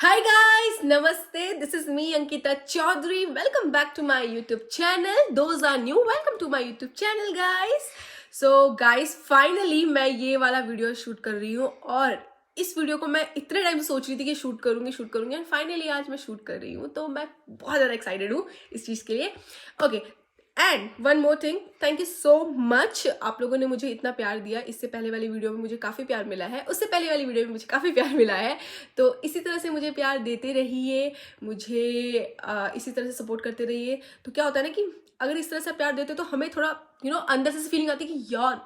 Hi guys, namaste. This is me Ankita Chaudhary. Welcome back to my YouTube channel. Those are new, welcome to my YouTube channel guys. So guys, finally मैं ये वाला video shoot कर रही हूँ और इस video को मैं इतने टाइम से सोच रही थी कि शूट करूंगी एंड फाइनली आज मैं शूट कर रही हूँ, तो मैं बहुत ज़्यादा एक्साइटेड हूँ इस चीज़ के लिए. Okay, and one more thing, thank you so much. आप लोगों ने मुझे इतना प्यार दिया. इससे पहले वाली वीडियो में मुझे काफ़ी प्यार मिला है, उससे पहले वाली वीडियो में मुझे काफ़ी प्यार मिला है. तो इसी तरह से मुझे प्यार देते रहिए, मुझे इसी तरह से सपोर्ट करते रहिए. तो क्या होता है ना कि अगर इस तरह से प्यार देते तो हमें थोड़ा अंदर से फीलिंग आती है कि यार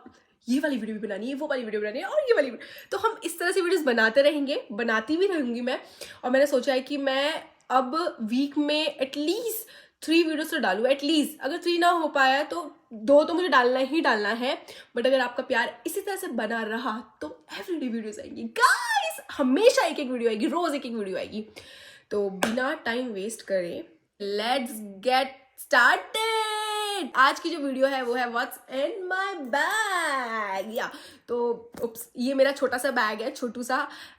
ये वाली वीडियो भी बनानी है, वो वाली वीडियो बनानी है और ये वाली वीडियो. तो हम इस तरह से वीडियोस बनाते रहेंगे, बनाती भी रहूँगी मैं. और मैंने सोचा है कि मैं अब वीक में एटलीस्ट 3 वीडियोस तो डालूँ. एटलीस्ट अगर 3 ना हो पाया तो 2 तो मुझे डालना ही डालना है. बट अगर आपका प्यार इसी तरह से बना रहा तो एवरीडे वीडियोस आएंगी गाइस. हमेशा एक एक वीडियो आएगी, रोज एक एक वीडियो आएगी. तो बिना टाइम वेस्ट करे लेट्स गेट स्टार्टेड. आज की जो वीडियो है वो है व्हाट्स इन माय बैग. या तो ये मेरा छोटा सा बैग है, छोटू सा.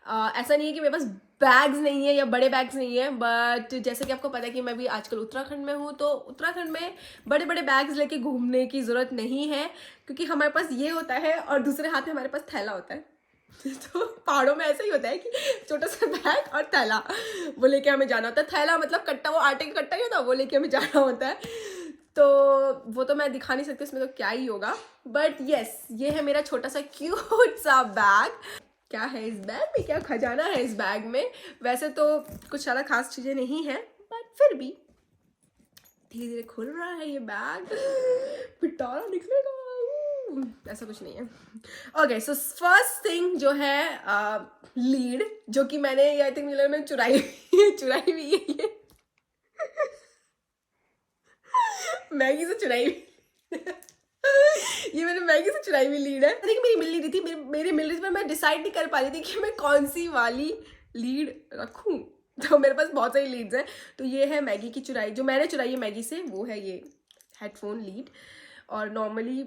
ऐसा नहीं है कि मेरे पास बैग्स नहीं है या बड़े बैग्स नहीं है, बट जैसे कि आपको पता है कि मैं भी आजकल उत्तराखंड में हूँ, तो उत्तराखंड में बड़े बड़े बैग्स लेके घूमने की ज़रूरत नहीं है, क्योंकि हमारे पास ये होता है और दूसरे हाथ में हमारे पास थैला होता है. तो पहाड़ों में ऐसा ही होता है कि छोटा सा बैग और थैला वो लेके हमें जाना होता है. थैला मतलब कट्टा, वो आटे का कट्टा ही होता है, वो लेके हमें जाना होता है. तो वो तो मैं दिखा नहीं सकती, इसमें तो क्या ही होगा. बट येस, ये है मेरा छोटा सा क्यूट सा बैग. क्या है इस बैग में, क्या खजाना है इस बैग में. वैसे तो कुछ ज़्यादा खास चीज़ें नहीं हैं, बट फिर भी धीरे धीरे खुल रहा है ये बैग. पिटारा निकलेगा, ऐसा कुछ नहीं है. ओके, सो फर्स्ट थिंग जो है लीड, जो कि मैंने आई थिंक मैंने चुराई हुई है ये. मैगी से चुराई ये मैंने मैगी से चुराई हुई लीड है. देखिए मेरी मिल नहीं रही थी, मेरी मिल रही थी, पर मैं डिसाइड नहीं कर पा रही थी कि मैं कौन सी वाली लीड रखूं. तो मेरे पास बहुत सारी लीड्स हैं. तो ये है मैगी की चुराई, जो मैंने चुराई है मैगी से, वो है ये हेडफोन लीड. और नॉर्मली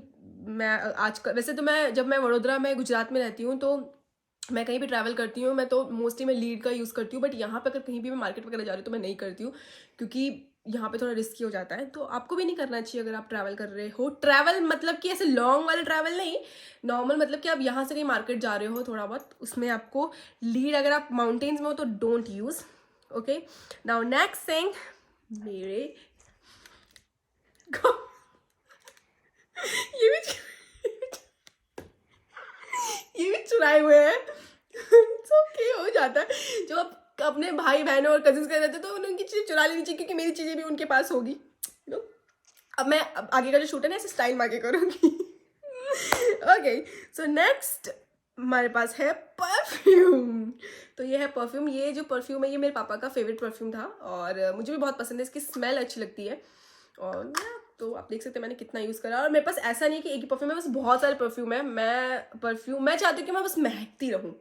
मैं आजकल, वैसे तो मैं जब मैं वडोदरा में गुजरात में रहती हूँ, तो मैं कहीं भी ट्रैवल करती हूँ मैं तो मोस्टली मैं लीड का यूज़ करती हूँ. बट यहाँ पे अगर कहीं भी मैं मार्केट वगैरह जा रही हूँ तो मैं नहीं करती हूँ, क्योंकि यहाँ पे थोड़ा रिस्की हो जाता है. तो आपको भी नहीं करना चाहिए अगर आप ट्रैवल कर रहे हो. ट्रैवल मतलब कि ऐसे लॉन्ग वाले ट्रैवल नहीं, नॉर्मल मतलब कि आप यहाँ से कहीं मार्केट जा रहे हो थोड़ा बहुत, उसमें आपको लीड, अगर आप माउंटेन्स में हो तो don't use. Okay, now next thing, मेरे ये भी ये भी चुराए हुए हैं. ओके, हो जाता है. जो आप अपने भाई बहनों और कजिन्स के रहते तो उनकी चीज़ें चुरा लेनी चाहिए, क्योंकि मेरी चीज़ें भी उनके पास होगी. अब मैं आगे का जो शूट है ना, ऐसे स्टाइल में आगे करूँगी. ओके, सो नेक्स्ट हमारे पास है परफ्यूम. तो ये है परफ्यूम. ये जो परफ्यूम है ये मेरे पापा का फेवरेट परफ्यूम था और मुझे भी बहुत पसंद है. इसकी स्मेल अच्छी लगती है. और तो आप देख सकते हैं मैंने कितना यूज़ करा. और मेरे पास ऐसा नहीं है कि एक ही परफ्यूम है, बस बहुत सारे परफ्यूम है. मैं चाहती हूँ कि मैं बस महकती रहूँ,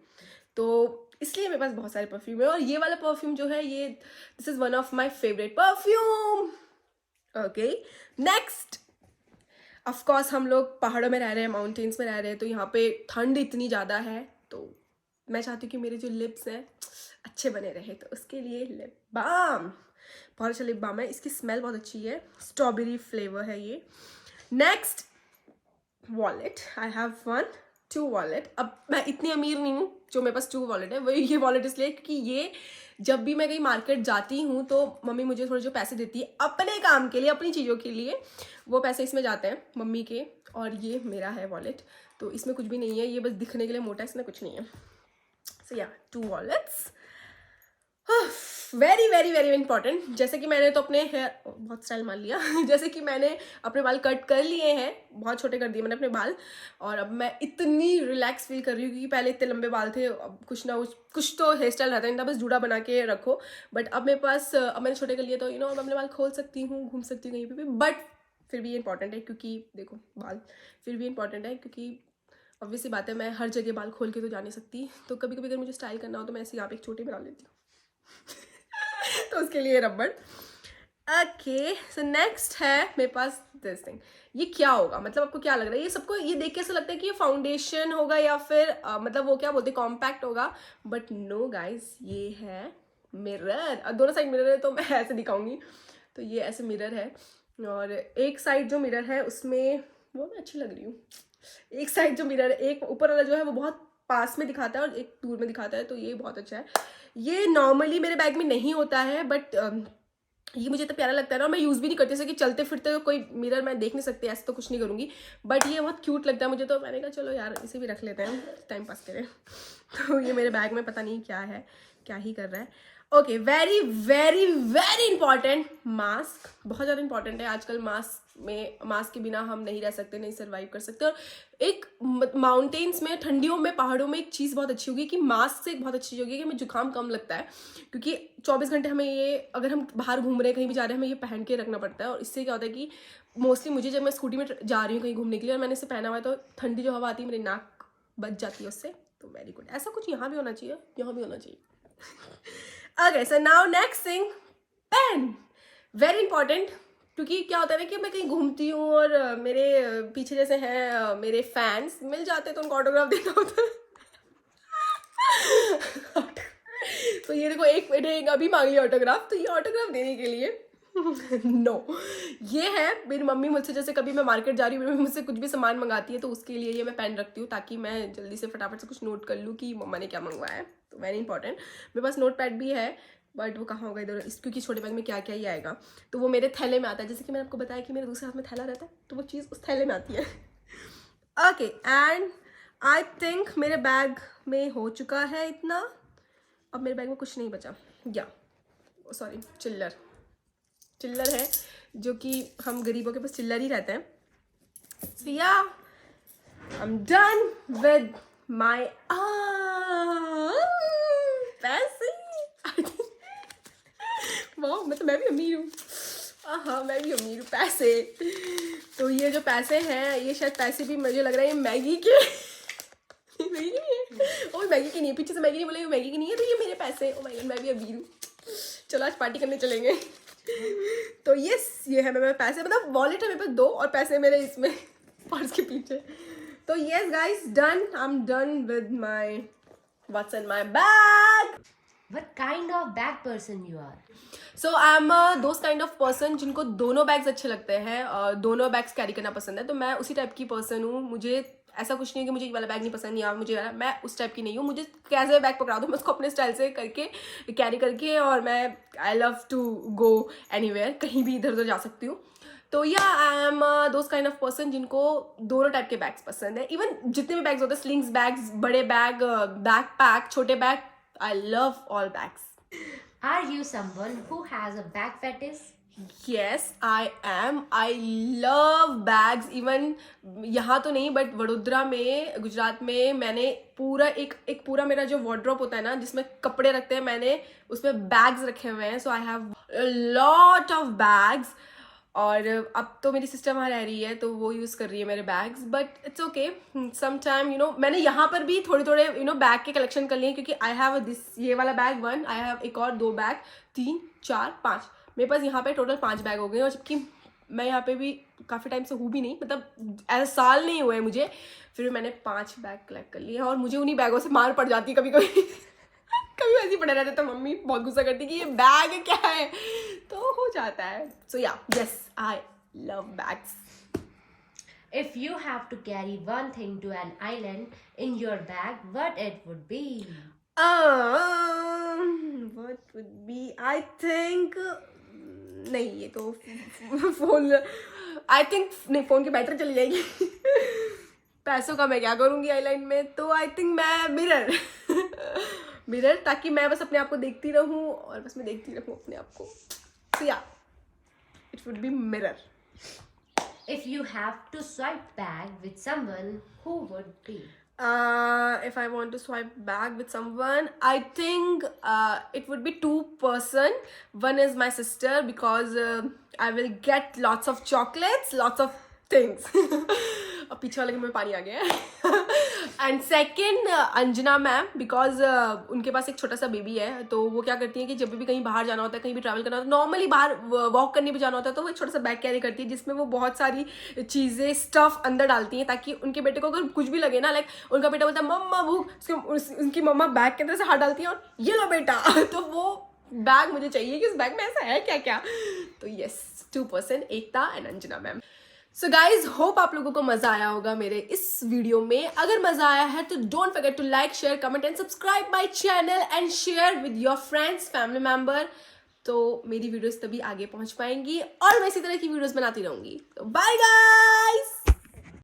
तो इसलिए मेरे पास बहुत सारे परफ्यूम है. और ये वाला परफ्यूम जो है, ये this is one of my favourite perfume. Okay, next, of course हम लोग पहाड़ों में रह रहे हैं, माउंटेन्स में रह रहे हैं, तो यहाँ पे ठंड इतनी ज़्यादा है. तो मैं चाहती हूँ कि मेरे जो लिप्स हैं अच्छे बने रहे, तो उसके लिए लिप बाम, बहुत अच्छा लिप बाम है. इसकी स्मेल बहुत अच्छी है, स्ट्रॉबेरी फ्लेवर है ये. Next, wallet. I have 2 wallet. अब मैं इतनी अमीर नहीं हूँ जो मेरे पास 2 वॉलेट है. वही ये वॉलेट इसलिए क्योंकि ये जब भी मैं कहीं मार्केट जाती हूँ तो मम्मी मुझे थोड़े जो पैसे देती है अपने काम के लिए, अपनी चीज़ों के लिए, वो पैसे इसमें जाते हैं मम्मी के. और ये मेरा है वॉलेट, तो इसमें कुछ भी नहीं है, ये बस दिखने के लिए मोटा है, इसमें कुछ नहीं है. सो या, 2 wallets. Very very very important. जैसे कि मैंने तो अपने हेयर, बहुत स्टाइल मान लिया. जैसे कि मैंने अपने बाल कट कर लिए हैं, बहुत छोटे कर दिए मैंने अपने बाल. और अब मैं इतनी रिलैक्स फील कर रही हूँ, क्योंकि पहले इतने लंबे बाल थे. अब कुछ ना कुछ तो हेयर स्टाइल रहता है, इतना बस जूड़ा बना के रखो. बट अब मेरे पास, अब मैंने छोटे कर लिए, तो मैं अपने बाल खोल सकती हूँ, घूम सकती हूँ कहीं पर भी. बट फिर भी ये इंपॉर्टेंट है, क्योंकि देखो बाल फिर भी इंपॉर्टेंट है, क्योंकि ऑब्वियसली बात है मैं हर जगह बाल खोल के तो जा नहीं सकती. तो कभी कभी अगर मुझे स्टाइल करना हो तो मैं ऐसे यहाँ पे एक छोटी बना लेती हूँ. तो उसके लिए रबड़. ओके, सो नेक्स्ट है मेरे पास दिस थिंग. ये क्या होगा, मतलब आपको क्या लग रहा है? ये सबको ये देख के ऐसा लगता है कि ये फाउंडेशन होगा या फिर मतलब वो क्या बोलते हैं, कॉम्पैक्ट होगा. बट नो गाइज, ये है मिरर, दोनों साइड मिरर है तो मैं ऐसे दिखाऊंगी। तो ये ऐसे मिरर है और एक साइड जो मिरर है उसमें वो मैं अच्छी लग रही हूँ। एक साइड जो मिरर है, एक ऊपर वाला जो है वो बहुत पास में दिखाता है और एक दूर में दिखाता है, तो ये बहुत अच्छा है। ये नॉर्मली मेरे बैग में नहीं होता है बट ये मुझे तो प्यारा लगता है ना, मैं यूज़ भी नहीं करती, जैसे कि चलते फिरते तो कोई मिरर मैं देख नहीं सकती, ऐसे तो कुछ नहीं करूँगी। बट ये बहुत क्यूट लगता है मुझे, तो मैंने कहा चलो यार इसे भी रख लेते हैं, टाइम पास करें। तो ये मेरे बैग में पता नहीं क्या है, क्या ही कर रहा है। Okay, very very very important, mask बहुत ज़्यादा इंपॉर्टेंट है आजकल। मास्क के बिना हम नहीं रह सकते, नहीं सर्वाइव कर सकते। और एक माउंटेन्स में, ठंडियों में, पहाड़ों में एक चीज़ बहुत अच्छी होगी कि मास्क से एक बहुत अच्छी चीज़ होगी कि हमें जुकाम कम लगता है, क्योंकि 24 घंटे हमें ये, अगर हम बाहर घूम रहे हैं, कहीं भी जा रहे हैं, हमें ये पहन के रखना पड़ता है। और इससे क्या होता है कि मोस्टली मुझे, जब मैं स्कूटी में जा रही हूँ कहीं घूमने के लिए और मैंने इसे पहना हुआ है, तो ठंडी जो हवा आती है मेरी नाक बच जाती है उससे। तो वेरी गुड, ऐसा कुछ यहाँ भी होना चाहिए, यहाँ भी होना चाहिए। Okay, so now next thing, pen, very important. क्योंकि क्या होता है ना कि मैं कहीं घूमती हूँ और मेरे पीछे जैसे हैं मेरे फैंस, मिल जाते तो उनको ऑटोग्राफ देना होता है। तो ये देखो, एक मैंने अभी मांग लिया ऑटोग्राफ, तो ये ऑटोग्राफ देने के लिए नो ये है। मेरी मम्मी मुझसे, जैसे कभी मैं मार्केट जा रही हूँ, मेरी मम्मी मुझसे कुछ भी सामान मंगाती है, तो उसके लिए ये मैं पेन रखती हूँ ताकि मैं जल्दी से फटाफट से कुछ नोट कर लूँ कि मम्मा ने क्या मंगवाया है। तो वेरी इंपॉर्टेंट। मेरे पास नोट पैड भी है बट वो कहाँ होगा इधर, क्योंकि छोटे बैग में क्या क्या ही आएगा, तो वो मेरे थैले में आता है। जैसे कि मैंने आपको बताया कि मेरे दूसरे हाथ में थैला रहता है, तो वो चीज़ उस थैले में आती है। ओके, एंड आई थिंक मेरे बैग में हो चुका है इतना। अब मेरे बैग में कुछ नहीं बचा, या सॉरी, चिल्लर है, जो कि हम गरीबों के पास चिल्लर ही रहते हैं। So yeah, I'm done with my पैसे। वाह, मतलब मैं भी अमीर हूँ। हाँ, मैं भी अमीर हूँ, पैसे। तो ये जो पैसे हैं, ये शायद पैसे भी मुझे लग रहा है ये मैगी के मैगी की नहीं है, ओ मैगी की नहीं है, पीछे से मैगी नहीं बोले, मैगी की नहीं है, तो ये मेरे पैसे। ओ माय गॉड, मैं भी अमीर हूँ। चलो आज पार्टी करने चलेंगे। तो ये है मेरे पैसे, मतलब वॉलेट है मेरे पास 2 और पैसे मेरे इसमें पर्स के पीछे। तो yes guys, done, I am done with my what's in my bag. What kind of bag person you are? So I am those kind of person जिनको दोनों बैग्स अच्छे लगते हैं और दोनों बैग्स कैरी करना पसंद है। तो मैं उसी टाइप की पर्सन हूँ। मुझे ऐसा कुछ नहीं है कि मुझे ये वाला बैग नहीं पसंद, या मुझे वाला, मैं उस टाइप की नहीं हूँ। मुझे कैसे बैग पकड़ा दो, मैं उसको अपने स्टाइल से करके कैरी करके, और मैं I love to go anywhere, कहीं भी इधर उधर जा सकती हूँ। तो या I am those kind of person जिनको दोनों टाइप के बैग्स पसंद है। इवन जितने भी बैग्स होते हैं, स्लिंग्स बैग्स, बड़े बैग, बैक पैक, छोटे bag, I love all bags. Are you someone who has a bag fetish? Yes, I am. I love bags. Even यहाँ तो नहीं बट वडोदरा में, गुजरात में, मैंने पूरा एक पूरा मेरा जो वार्डरोब होता है ना, जिसमें कपड़े रखते हैं, मैंने उसमें बैग्स रखे हुए हैं। So I have lot of bags. और अब तो मेरी सिस्टर वहाँ रह रही है तो वो यूज़ कर रही है मेरे bags, but it's okay. Some time मैंने यहाँ पर भी थोड़े थोड़े बैग के कलेक्शन कर लिए, क्योंकि आई हैव दिस, ये वाला बैग 1, आई हैव एक और 2 बैग, 3 4 5, मेरे पास यहाँ पे टोटल 5 बैग हो गए। और जबकि मैं यहाँ पे भी काफ़ी टाइम से हूँ भी नहीं, मतलब ऐसा साल नहीं हुए मुझे, फिर भी मैंने 5 बैग कलेक्ट कर लिए। और मुझे उन्हीं बैगों से मार पड़ जाती है कभी कभी। कभी वैसे ही पड़े रहते तो मम्मी बहुत गुस्सा करती कि ये बैग क्या है, तो हो जाता है। सो या, yes, I love bags. If you have to carry one thing to an island in your bag, what it would be? What would be? I think नहीं, ये तो फोन, आई थिंक नहीं, फोन की बैटरी चली जाएगी। पैसों का मैं क्या करूँगी आइलैंड में, तो आई थिंक मैं मिरर, ताकि मैं बस अपने आप को देखती रहूँ और बस मैं देखती रहूँ अपने आप को। So yeah, it would be mirror. If you have to swipe bag with someone, who would be? If I want to swipe back with someone, I think it would be 2 person. One is my sister, because I will get lots of chocolates, lots of things. अब पीछे वाले के में पानी आ गया है। And second Anjana ma'am, because उनके पास एक छोटा सा बेबी है, तो वो क्या करती है कि जब भी कहीं बाहर जाना होता है, कहीं भी ट्रैवल करना होता है, नॉर्मली बाहर वॉक करने भी जाना होता है, तो वो एक छोटा सा बैग कैरी करती है जिसमें वो बहुत सारी चीज़ें, स्टफ अंदर डालती हैं, ताकि उनके बेटे को अगर कुछ भी लगे ना, लाइक उनका बेटा बोलता है मम्मा भूख, उनकी मम्मा बैग के अंदर से हाथ डालती है और ये लो बेटा। तो वो बैग मुझे चाहिए कि उस बैग में ऐसा है क्या क्या। तो yes 2% Ekta and Anjana ma'am. So guys hope आप लोगों को मजा आया होगा मेरे इस वीडियो में। अगर मजा आया है तो don't forget to like share comment and subscribe my channel and share with your friends family member. तो मेरी वीडियोस तभी आगे पहुंच पाएंगी और मैं इसी तरह की वीडियोस बनाती रहूंगी। Bye guys.